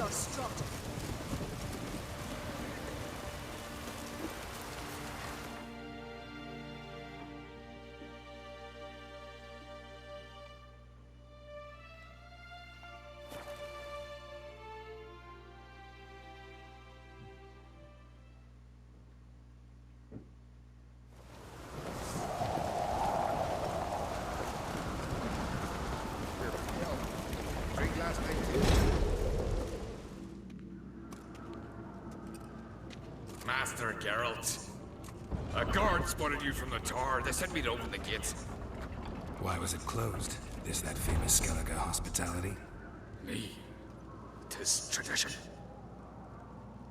your strut. Master Geralt. A guard spotted you from the tower. They sent me to open the gates. Why was it closed? Is that famous Skellige hospitality? Me. 'Tis tradition.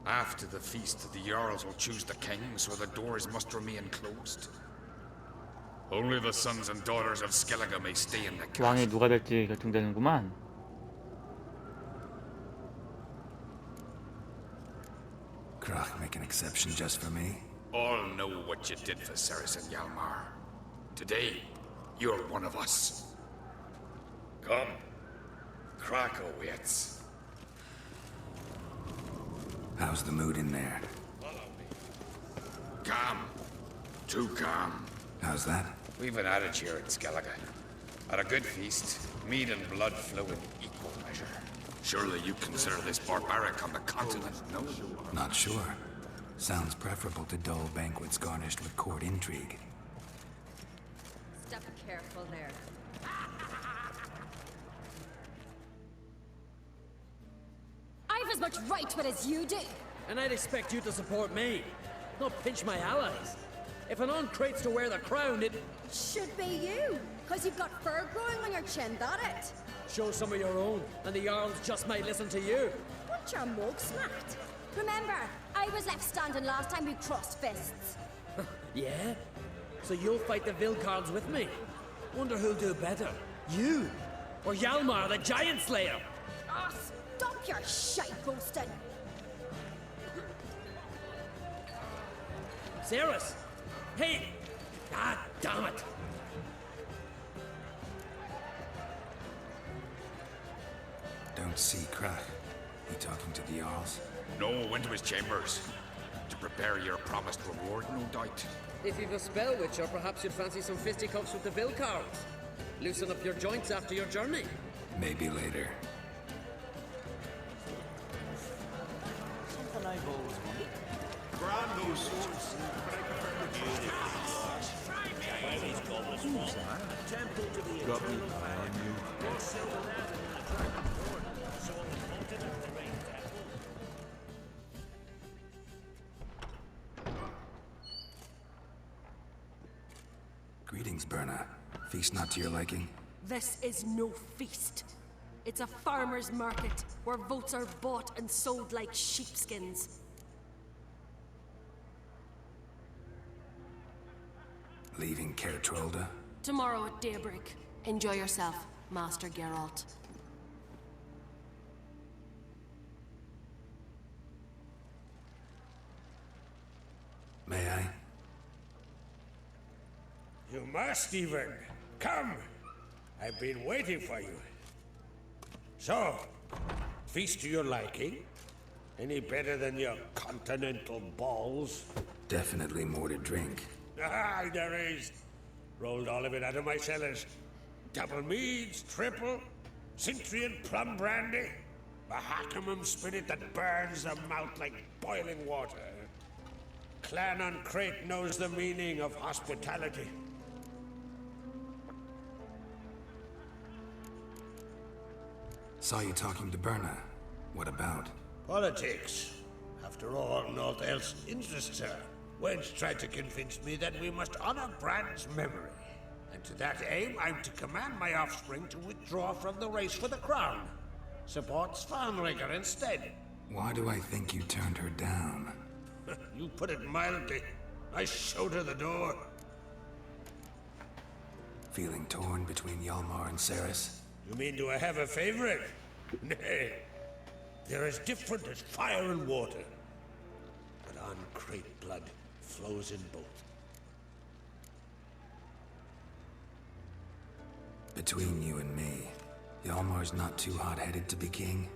After the feast, the Jarls will choose the king, so the doors must remain closed. Only the sons and daughters of Skellige may stay in the 왕이 castle. 누가 될지 결정되는구만. Krach make an exception just for me? All know what you did for Ceres and Hjalmar. Today, you're one of us. Come. Krakow waits. How's the mood in there? Calm. Too calm. How's that? We've an adage here at Skellige. At a good feast, meat and blood flow in equal measure. Surely you consider this barbaric on the continent, no? Not sure. Sounds preferable to dull banquets garnished with court intrigue. Step careful there. I've as much right to it as you do. And I'd expect you to support me, not pinch my allies. If an on-crate's to wear the crown, it... Should be you, because you've got fur growing on your chin, that it? Show some of your own, and the Jarls just might listen to you. Want your mug smacked? Remember, I was left standing last time we crossed fists. Yeah? So you'll fight the Vilcards with me? Wonder who'll do better, you or Hjalmar the Giant Slayer? Ah, stop your shite boasting. Ceres! Hey! God damn it! Don't see Krach. He talking to the Jarls? No, went to his chambers. To prepare your promised reward, no doubt. If you've a spell witcher, perhaps you'd fancy some fisticuffs with the Vilcards. Loosen up your joints after your journey. Maybe later. Something I've always wanted. Brando swords. Tempted to be eternal fan. Greetings, Berna. Feast not to your liking? This is no feast. It's a farmer's market where votes are bought and sold like sheepskins. Leaving Caer Trolda? Tomorrow at daybreak. Enjoy yourself, Master Geralt. May I? You must even. Come! I've been waiting for you. So, feast to your liking? Any better than your continental balls? Definitely more to drink. Ah, there is. Rolled all of it out of my cellars. Double meads, triple, Cintrian plum brandy, a Hackamum spirit that burns the mouth like boiling water. Clan on Crate knows the meaning of hospitality. Saw you talking to Berna. What about? Politics. After all, naught else interests her. Wench tried to convince me that we must honor Brand's memory. And to that aim, I'm to command my offspring to withdraw from the race for the crown. Supports Farnrigger instead. Why do I think you turned her down? You put it mildly. I showed her the door. Feeling torn between Hjalmar and Ceres? You mean do I have a favorite? Nay. They're as different as fire and water. But on Crate blood flows in both. Between you and me, Hjalmar's not too hot-headed to be king?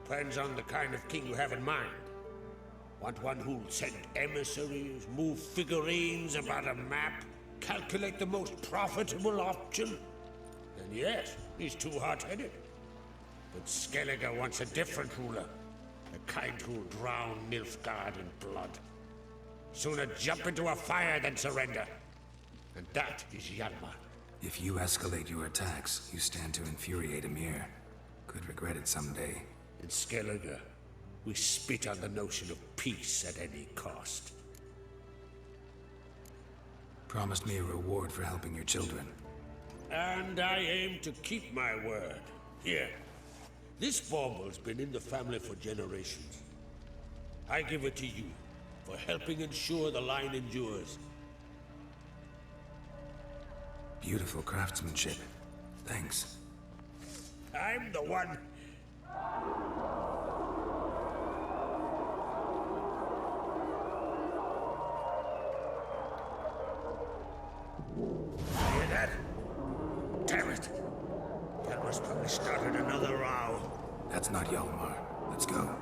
Depends on the kind of king you have in mind. Want one who'll send emissaries, move figurines about a map, calculate the most profitable option? Then yes, he's too hot-headed. But Skellige wants a different ruler. The kind who'll drown Nilfgaard in blood. Sooner jump into a fire than surrender. And that is Hjalmar. If you escalate your attacks, you stand to infuriate Emir. Could regret it someday. In Skellige, we spit on the notion of peace at any cost. Promised me a reward for helping your children. And I aim to keep my word. Here. This bauble's been in the family for generations. I give it to you for helping ensure the line endures. Beautiful craftsmanship. Thanks. I'm the one. Hear that? Damn it! Hjalmar's probably started another row. That's not Hjalmar. Let's go.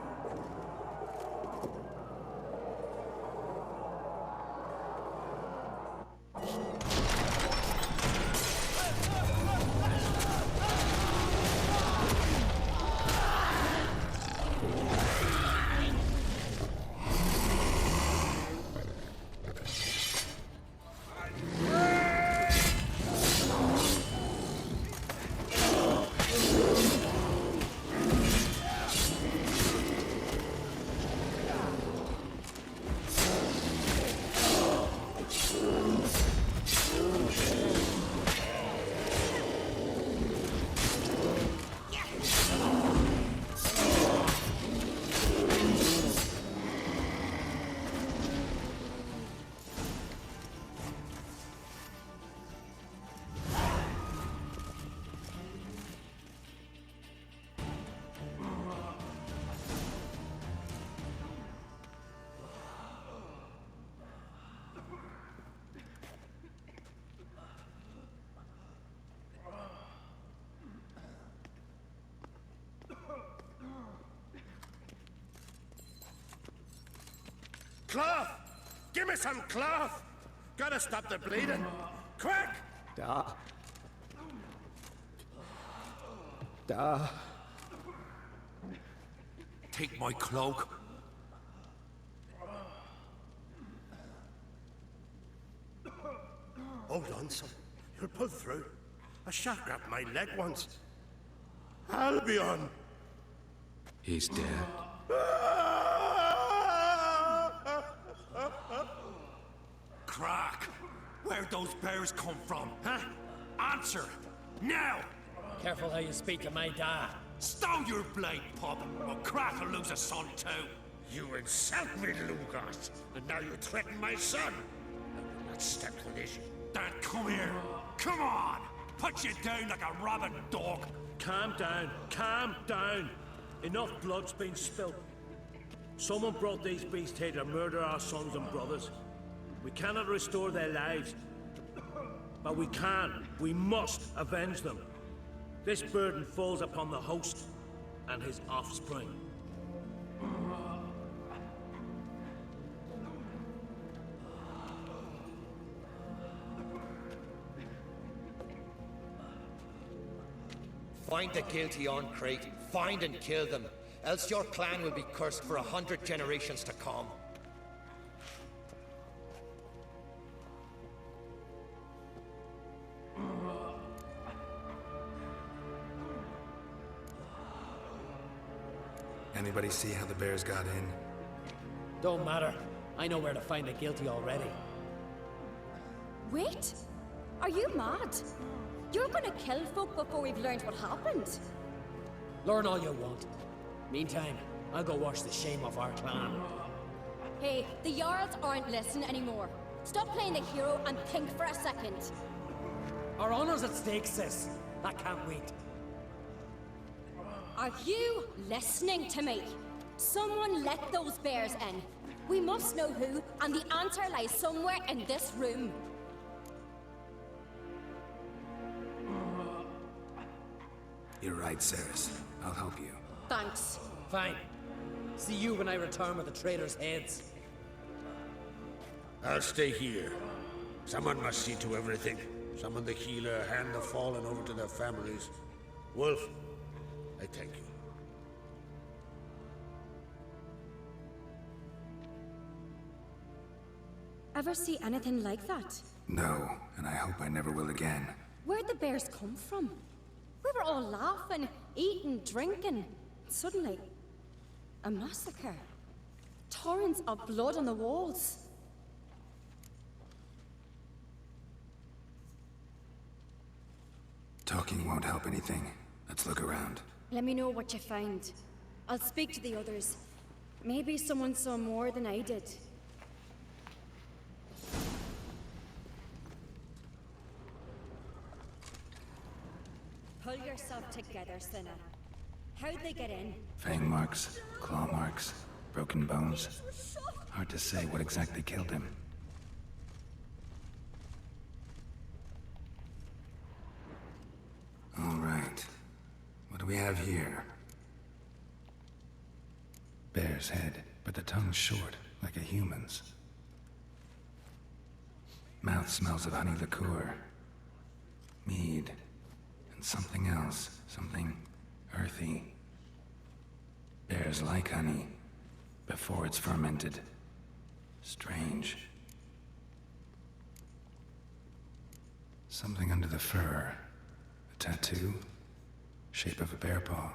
Cloth! Give me some cloth! Gotta stop the bleeding. Quick! Take my cloak. Hold on, son. You'll pull through. A shot grabbed my leg once. Albion! He's dead. Crack! Where'd those bears come from, huh? Answer! Now! Careful how you speak to my dad. Stow your blade, pup, or Crack will lose a son too. You insult me, Lugas, and now you threaten my son. I will not stand for this. Dad, come here. Come on! Put you down like a rabid dog. Calm down. Calm down. Enough blood's been spilt. Someone brought these beasts here to murder our sons and brothers. We cannot restore their lives. But we can. We must avenge them. This burden falls upon the host and his offspring. Find the guilty on Crate. Find and kill them. Else your clan will be cursed for 100 generations to come. Anybody see how the bears got in? Don't matter. I know where to find the guilty already. Wait! Are you mad? You're gonna kill folk before we've learned what happened. Learn all you want. Meantime, I'll go wash the shame off our clan. Hey, the Jarls aren't listening anymore. Stop playing the hero and think for a second. Our honor's at stake, sis. That can't wait. Are you listening to me? Someone let those bears in. We must know who, and the answer lies somewhere in this room. You're right, Ceres. I'll help you. Thanks. Fine. See you when I return with the traitors' heads. I'll stay here. Someone must see to everything. Summon the healer, hand the fallen over to their families. Wolf, I thank you. Ever see anything like that? No, and I hope I never will again. Where'd the bears come from? We were all laughing, eating, drinking. Suddenly, a massacre. Torrents of blood on the walls. Talking won't help anything. Let's look around. Let me know what you find. I'll speak to the others. Maybe someone saw more than I did. Pull yourself together, Sinna. How'd they get in? Fang marks, claw marks, broken bones. Hard to say what exactly killed him. All right. What do we have here? Bear's head, but the tongue's short, like a human's. Mouth smells of honey liqueur. Mead. And something else. Something earthy. Bears like honey, before it's fermented. Strange. Something under the fur. A tattoo? Shape of a bear paw.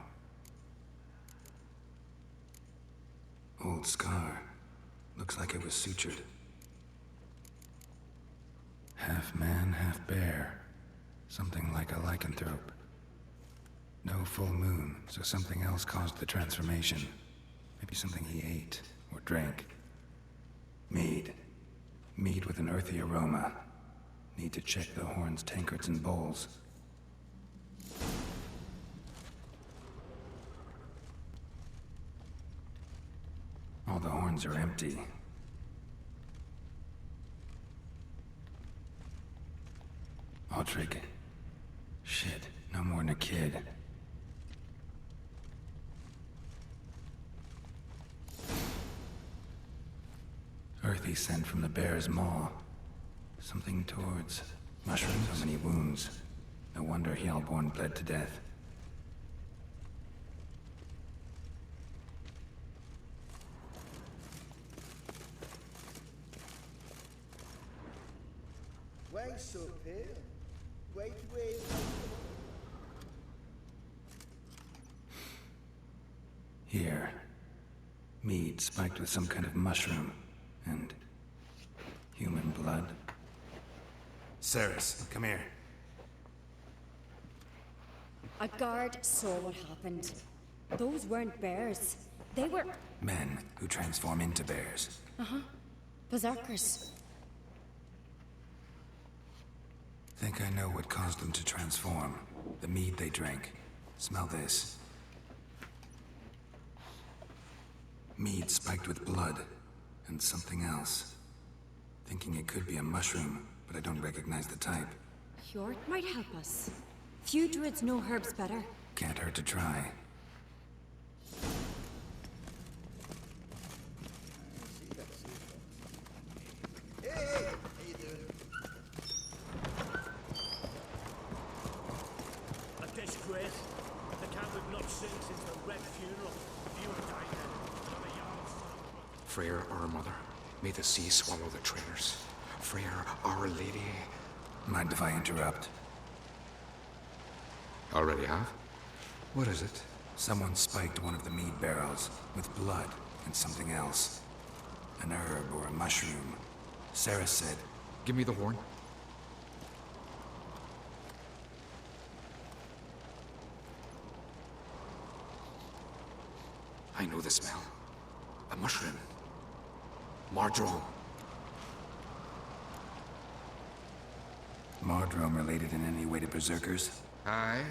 Old scar. Looks like it was sutured. Half man, half bear. Something like a lycanthrope. No full moon, so something else caused the transformation. Maybe something he ate or drank. Mead. Mead with an earthy aroma. Need to check the horns, tankards, and bowls. All the horns are empty. Aldrich. Shit, no more than a kid. Earthy scent from the bear's maw. Something towards mushrooms. So many wounds. No wonder Hellborn bled to death. Why so pale? Wait. Here. Mead spiked with some kind of mushroom. And human blood. Ceres, come here. A guard saw what happened. Those weren't bears. They were... Men who transform into bears. berserkers. Think I know what caused them to transform. The mead they drank. Smell this. Mead spiked with blood. And something else. Thinking it could be a mushroom, but I don't recognize the type. Hjort might help us. Few druids know herbs better. Can't hurt to try. Hey, how you doing? A disgrace. The camp would not sing since the Red funeral. You were dying then. Freyr, our mother, may the sea swallow the traitors. Freyr, our lady. Mind if I interrupt? Already have? What is it? Someone spiked one of the mead barrels with blood and something else. An herb or a mushroom. Sarah said... Give me the horn. I know the smell. A mushroom. Mardrome. Mardrome related in any way to berserkers? Aye.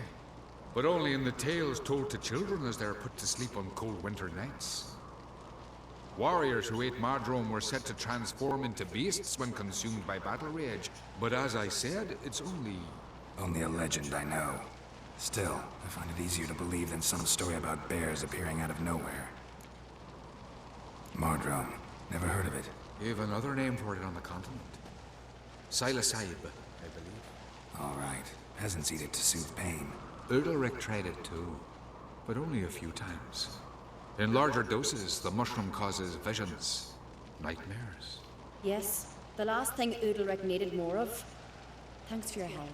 But only in the tales told to children as they're put to sleep on cold winter nights. Warriors who ate Mardrome were said to transform into beasts when consumed by battle rage. But as I said, it's only... Only a legend, I know. Still, I find it easier to believe than some story about bears appearing out of nowhere. Mardrome. Never heard of it. You have another name for it on the continent. Silasaib, I believe. All right. Peasants eat it to soothe pain. Udalric tried it too, but only a few times. In larger doses, the mushroom causes visions, nightmares. Yes, the last thing Udalric needed more of. Thanks for your help.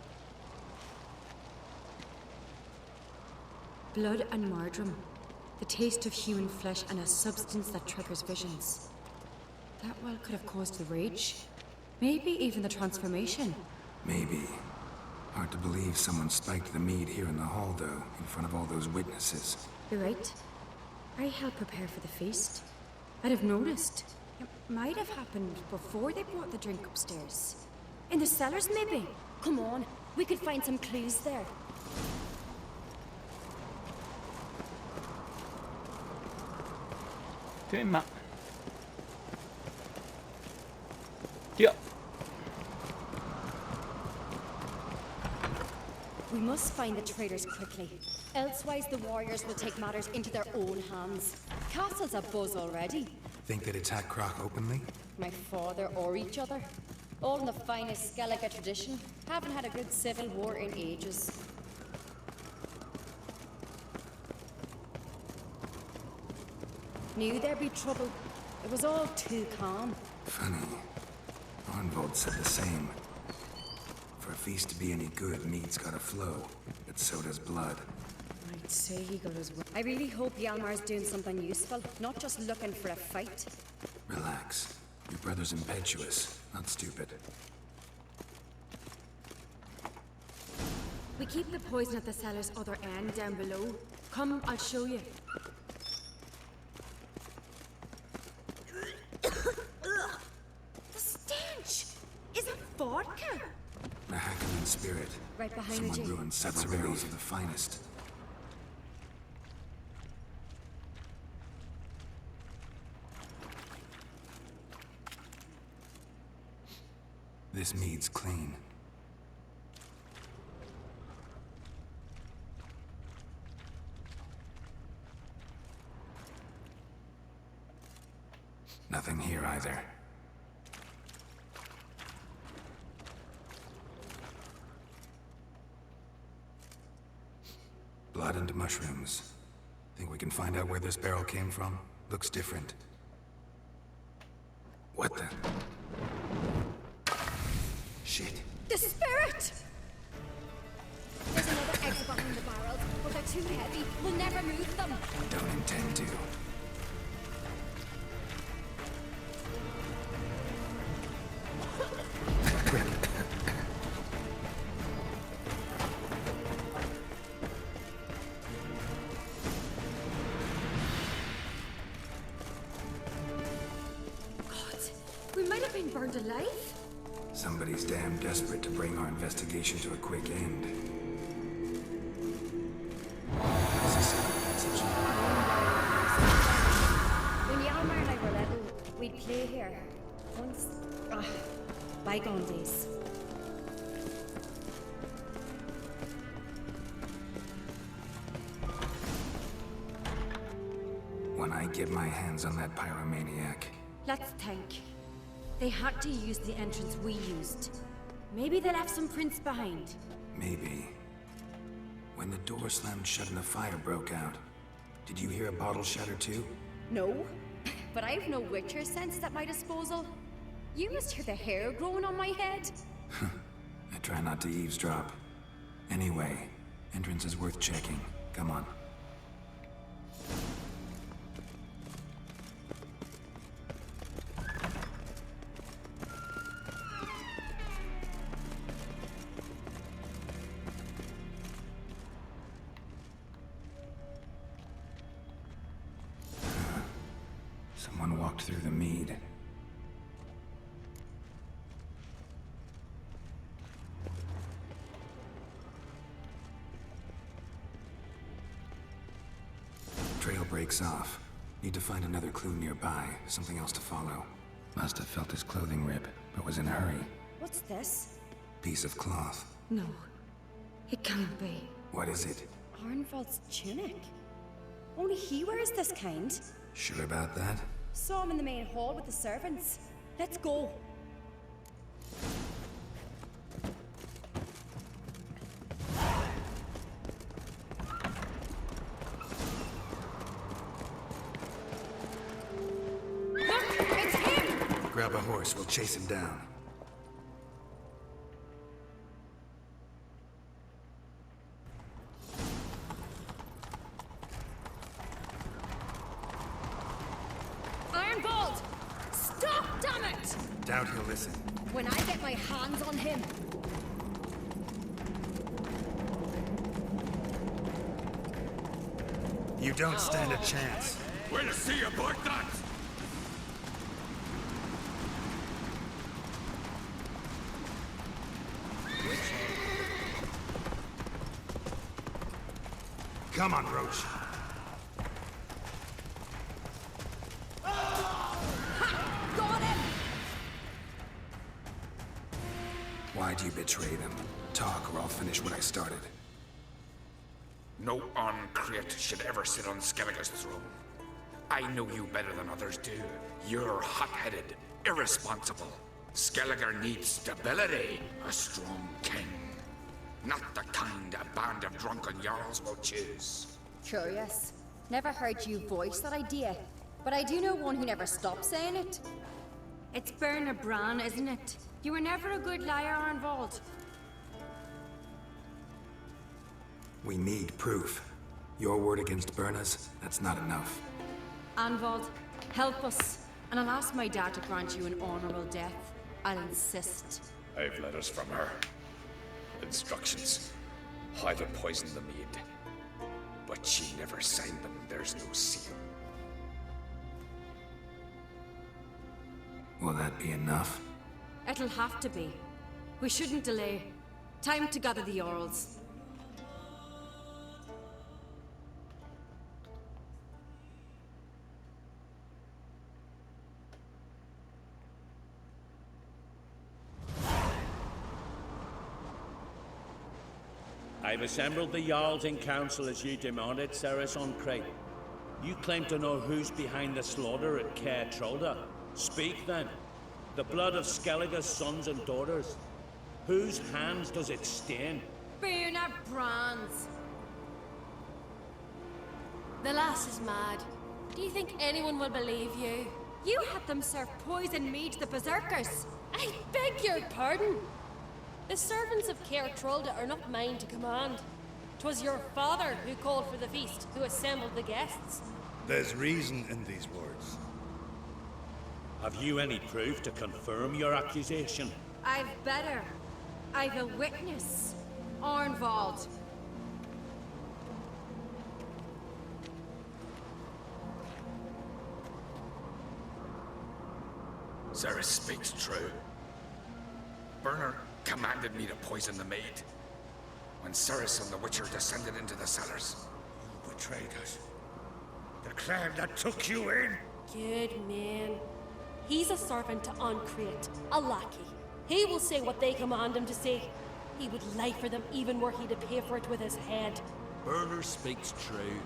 Blood and Mardrome. The taste of human flesh and a substance that triggers visions. That well could have caused the rage. Maybe even the transformation. Maybe. Hard to believe someone spiked the mead here in the hall, though, in front of all those witnesses. You're right. I helped prepare for the feast. I'd have noticed. It might have happened before they brought the drink upstairs. In the cellars, maybe? Come on, we could find some clues there. Più in Dio. We must find the traitors quickly. Elsewise, the warriors will take matters into their own hands. Castle's abuzz already. Think they'd attack Croc openly? My father or each other. All in the finest Skellige tradition. Haven't had a good civil war in ages. Knew there'd be trouble. It was all too calm. Funny. Arnvold said the same. For a feast to be any good, mead's gotta flow. But so does blood. I'd say he got his way. I really hope Hjalmar's doing something useful, not just looking for a fight. Relax. Your brother's impetuous, not stupid. We keep the poison at the cellar's other end down below. Come, I'll show you. The stench! Is it vodka? A Hackerman spirit. Right behind Someone you. ruined several barrels of the finest. This mead's clean. Nothing here either. Blood and mushrooms. Think we can find out where this barrel came from? Looks different. What the? Shit. The spirit! There's another exit behind the barrels, but they're too heavy. We'll never move them. Don't intend to. We might have been burned alive. Somebody's damn desperate to bring our investigation to a quick end. When Hjalmar and I were little, we'd play here. Once... bygone days. When I get my hands on that pyromaniac. Let's think. They had to use the entrance we used. Maybe they left some prints behind. Maybe. When the door slammed shut and the fire broke out, did you hear a bottle shatter too? No, but I have no Witcher sense at my disposal. You must hear the hair growing on my head. I try not to eavesdrop. Anyway, entrance is worth checking. Come on. Someone walked through the mead. Trail breaks off. Need to find another clue nearby. Something else to follow. Must have felt his clothing rip, but was in a hurry. What's this? Piece of cloth. No, it can't be. What is it? Arnvald's tunic. Only he wears this kind. Sure about that? Saw him in the main hall with the servants. Let's go. Look, it's him! Grab a horse, we'll chase him down. Arnvald! Stop, damn it! Doubt he'll listen. When I get my hands on him. You don't stand a chance. We'll see about that! Come on, Roach. Got him! Why'd you betray them? Talk, or I'll finish what I started. No uncreate should ever sit on Skellige's throne. I know you better than others do. You're hot-headed, irresponsible. Skellige needs stability, a strong king. Not the kind a band of drunken jarls will choose. Curious. Never heard you voice that idea, but I do know one who never stops saying it. It's Bernard Bran, isn't it? You were never a good liar, Arnvald. We need proof. Your word against Berna's, that's not enough. Arnvald, help us, and I'll ask my dad to grant you an honorable death. I'll insist. I've letters from her. Instructions. How to poison the maid. But she never signed them. There's no seal. Will that be enough? It'll have to be. We shouldn't delay. Time to gather the Jarls. I've assembled the Jarls in council as you demanded, Ceres on Crate. You claim to know who's behind the slaughter at Caer Trolda. Speak then. The blood of Skellige's sons and daughters. Whose hands does it stain? Bernard Bran's. The lass is mad. Do you think anyone will believe you? You had them serve poison mead to the berserkers. I beg your pardon. The servants of Caer Trolda are not mine to command. 'Twas your father who called for the feast, who assembled the guests. There's reason in these words. Have you any proof to confirm your accusation? I've better. I've a witness. Arnvald. Ceres speaks true. Bernard commanded me to poison the maid. When Ceres and the Witcher descended into the cellars. You betrayed us. The clan that took you in. Good man. He's a servant to Uncreate, a lackey. He will say what they command him to say. He would lie for them even were he to pay for it with his head. Bernard speaks true.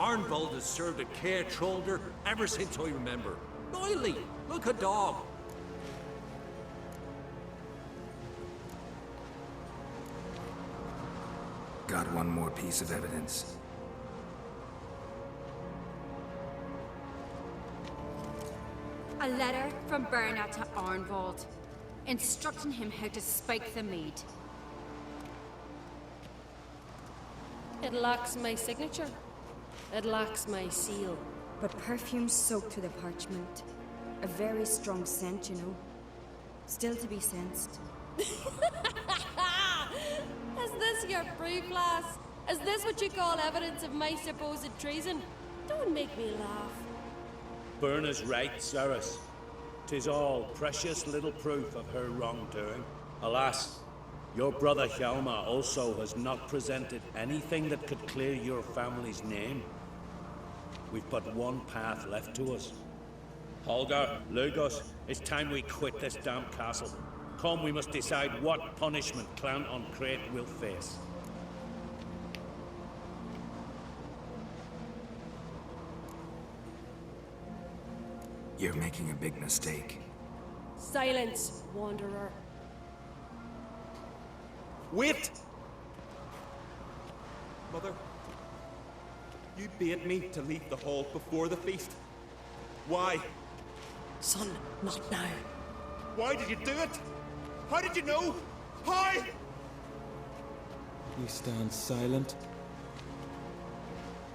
Arnvald has served at Caer Trolda ever since I remember. Loyally, look a dog. Got one more piece of evidence. A letter from Bernard to Arnvald, instructing him how to spike the mead. It lacks my signature. It lacks my seal. But perfume soaked through the parchment. A very strong scent, you know. Still to be sensed. Is this your proof, lass? Is this what you call evidence of my supposed treason? Don't make me laugh. Berna's right, Ceres. 'Tis all precious little proof of her wrongdoing. Alas, your brother Hjalmar also has not presented anything that could clear your family's name. We've but one path left to us. Holger, Lugos, it's time we quit this damn castle. Come, we must decide what punishment Clan Uncreate will face. You're making a big mistake. Silence, wanderer. Wait! Mother, you bade me to leave the hall before the feast. Why? Son, not now. Why did you do it? How did you know? How? You stand silent.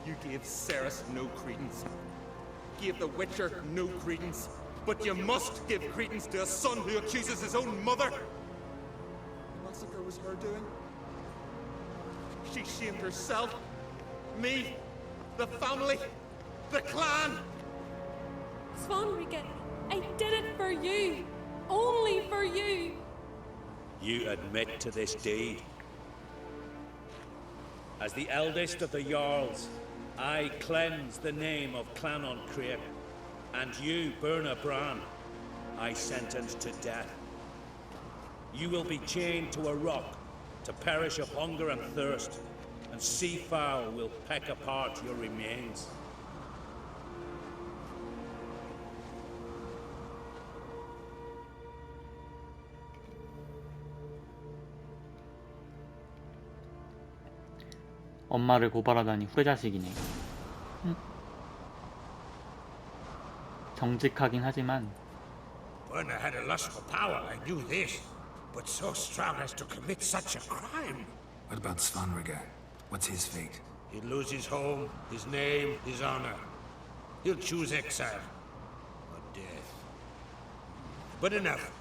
You gave Ceres no credence. Gave the Witcher no credence. But you must give credence to a son who accuses his own mother. The massacre was her doing. She shamed herself, me, the family, the clan. Svanrige, I did it for you. Only for you. You admit to this deed. As the eldest of the Jarls, I cleanse the name of Clan on Crete, and you, Burna Bran, I sentence to death. You will be chained to a rock to perish of hunger and thirst, and sea fowl will peck apart your remains. 엄마를 고발하다니 후레자식이네. 정직하긴 하지만 Burna had a lust for power, I knew this. But so strong as to commit such a crime. What about Svanrige? What's his fate? He'll lose his home, his name, his honor. He'll choose exile or death. But enough.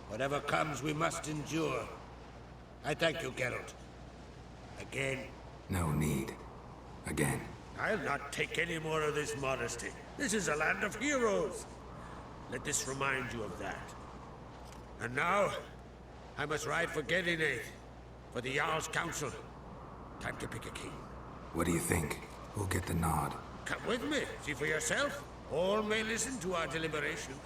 Whatever comes, we must endure. I thank you, Geralt. Again. No need. Again. I'll not take any more of this modesty. This is a land of heroes. Let this remind you of that. And now, I must ride for Gedinate, for the Jarl's Council. Time to pick a king. What do you think? Who'll get the nod? Come with me, see for yourself. All may listen to our deliberations.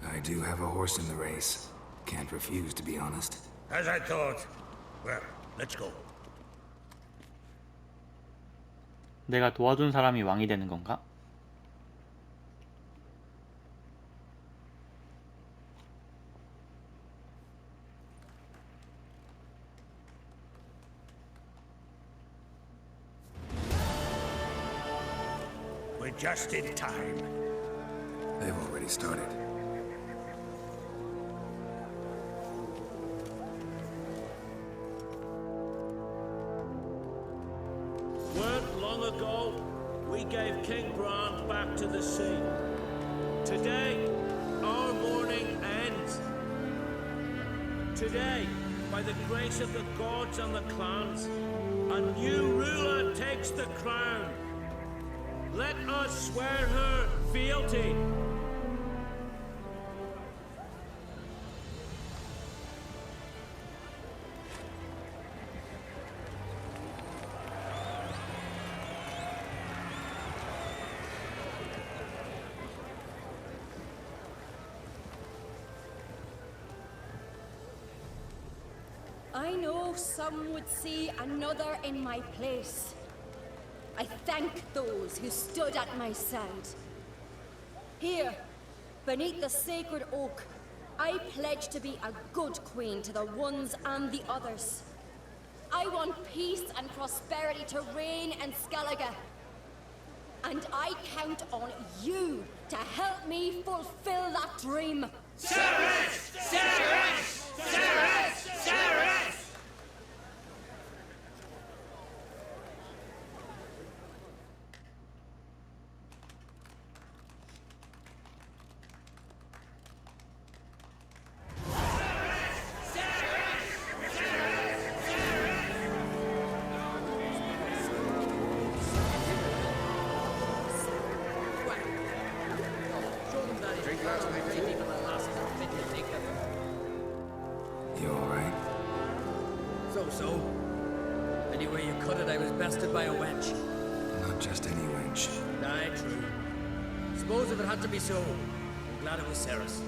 I do have a horse in the race. Can't refuse, to be honest. As I thought. Well, let's go. 내가 도와준 사람이 왕이 되는 건가? We're just in time. They've already started. Weren't long ago, we gave King Bran back to the sea. Today, our mourning ends. Today, by the grace of the gods and the clans, a new ruler takes the crown. Let us swear her fealty. I know some would see another in my place. I thank those who stood at my side. Here, beneath the sacred oak, I pledge to be a good queen to the ones and the others. I want peace and prosperity to reign in Skellige. And I count on you to help me fulfill that dream. Ceres! Ceres! Ceres! Ceres! You alright? So. Anyway you cut it, I was bested by a wench. Not just any wench. Aye, true. Suppose if it had to be so, I'm glad it was Ceres.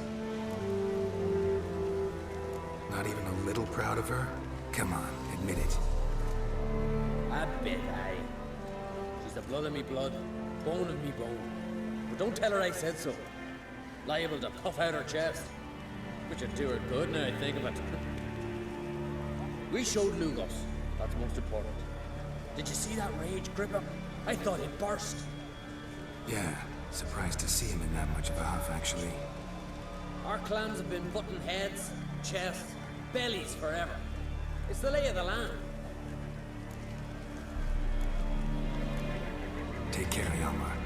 Not even a little proud of her? Come on, admit it. A bit, aye. She's the blood of me blood, bone of me bone. don't tell her I said so. Liable to puff out her chest. Which would do her good now I think of it. We showed Lugos. That's most important. Did you see that rage grip him? I thought he'd burst. Yeah, surprised to see him in that much of a huff, actually. Our clans have been butting heads, chests, bellies forever. It's the lay of the land. Take care, Hjalmar.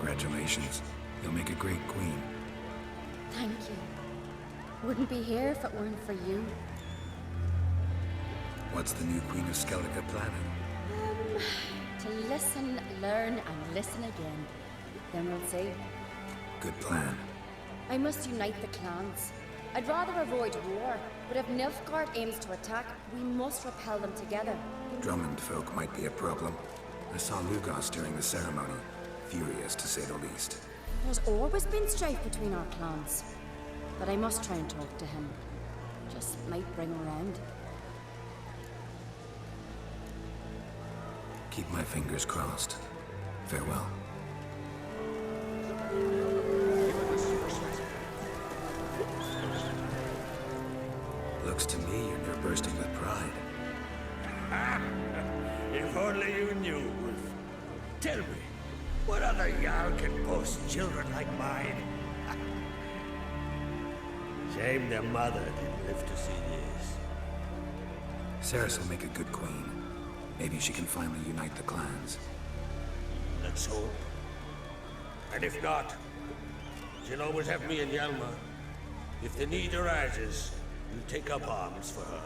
Congratulations. You'll make a great queen. Thank you. Wouldn't be here if it weren't for you. What's the new Queen of Skellige planning? To listen, learn, and listen again. Then we'll see. Good plan. I must unite the clans. I'd rather avoid war, but if Nilfgaard aims to attack, we must repel them together. Drummond folk might be a problem. I saw Lugos during the ceremony. Furious, to say the least. There's always been strife between our clans. But I must try and talk to him. Just might bring him around. Keep my fingers crossed. Farewell. Looks to me you're near bursting with pride. If only you knew, Wolf. Tell me, what other Jarl can boast children like mine? Shame their mother didn't live to see this. Ceres will make a good queen. Maybe she can finally unite the clans. Let's hope. And if not, she'll always have me and Hjalmar. If the need arises, we'll take up arms for her.